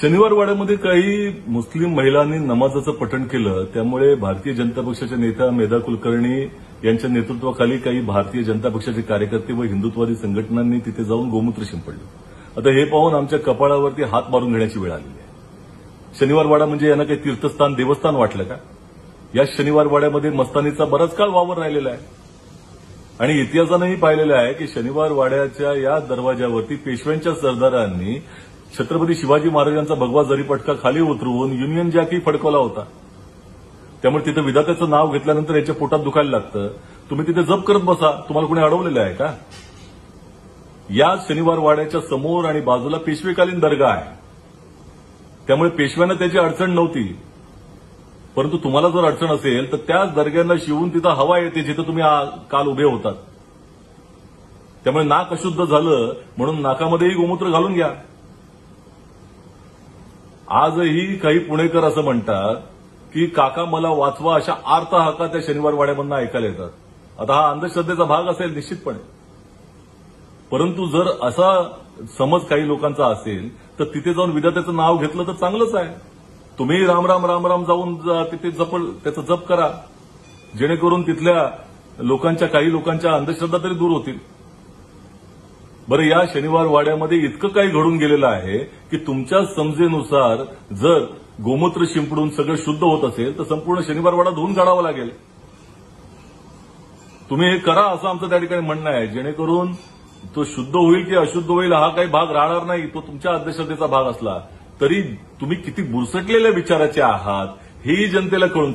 शनिवार वाड्यामध्ये काही मुस्लिम महिलांनी नमाजाचं पठण केलं, त्यामुळे भारतीय जनता पक्षाच्या नेत्या मेधा कुलकर्णी यांच्या नेतृत्वाखाली काही भारतीय जनता पक्षाचे कार्यकर्ते व हिंदुत्ववादी संघटनांनी तिथे जाऊन गोमूत्र शिंपडलं। आता हे पाहून आमच्या कपाळावरती हात मारून घेण्याची वेळ आलेली आहे। शनिवार वाडा म्हणजे यांना काही तीर्थस्थान देवस्थान वाटलं का? या शनिवार वाड्यामध्ये मस्तानीचा बराच काळ वावर राहिलेला आहे आणि इतिहासानंही पाहिलेलं आहे की शनिवार वाड्याच्या या दरवाजावरती पेशव्यांच्या सरदारांनी छत्रपती शिवाजी महाराजांचा भगवा जरीपटका खाली उतरवून युनियन जॅकही फडकवला होता। त्यामुळे तिथे विधात्याचं नाव घेतल्यानंतर याच्या पोटात दुखायला लागतं। तुम्ही तिथे जप करत बसा, तुम्हाला कोणी अडवलेलं आहे का? या शनिवार वाड्याच्या समोर आणि बाजूला पेशवेकालीन दर्गा आहे, त्यामुळे पेशव्यांना त्याची अडचण नव्हती। परंतु तुम्हाला जर अडचण असेल तर त्याच दर्ग्यांना शिवून तिथं हवा येते जिथं तुम्ही काल उभे होतात। त्यामुळे नाक अशुद्ध झालं म्हणून नाकामध्येही गोमूत्र घालून घ्या। आजही काही पुणेकर असं म्हणतात की काका मला वाचवा अशा आर्त हाका त्या शनिवार वाड्यामधून ऐकायला येतात। आता हा अंधश्रद्धेचा भाग असेल निश्चितपणे, परंतु जर असा समज काही लोकांचा असेल तर तिथे जाऊन विधात्याचं नाव घेतलं तर चांगलंच आहे। तुम्ही राम राम राम राम जाऊन तिथे त्याचं जप करा, जेणेकरून तिथल्या लोकांच्या काही लोकांच्या अंधश्रद्धा तरी दूर होतील। बरं, या शनिवार वाड्यामध्ये इतकं काही घडून गेलेलं आहे की तुमच्या समजेनुसार जर गोमूत्र शिंपडून सगळं शुद्ध होत असेल तर संपूर्ण शनिवार वाडा धुवून काढावा लागेल। तुम्ही हे करा असं आमचं त्या ठिकाणी म्हणणं आहे, जेणेकरून तो शुद्ध होईल की अशुद्ध होईल हा काही भाग राहणार नाही। तो तुमच्या अंधश्रद्धेचा भाग असला तरी तुम्ही किती बुरसटलेल्या विचाराचे आहात हेही जनतेला कळून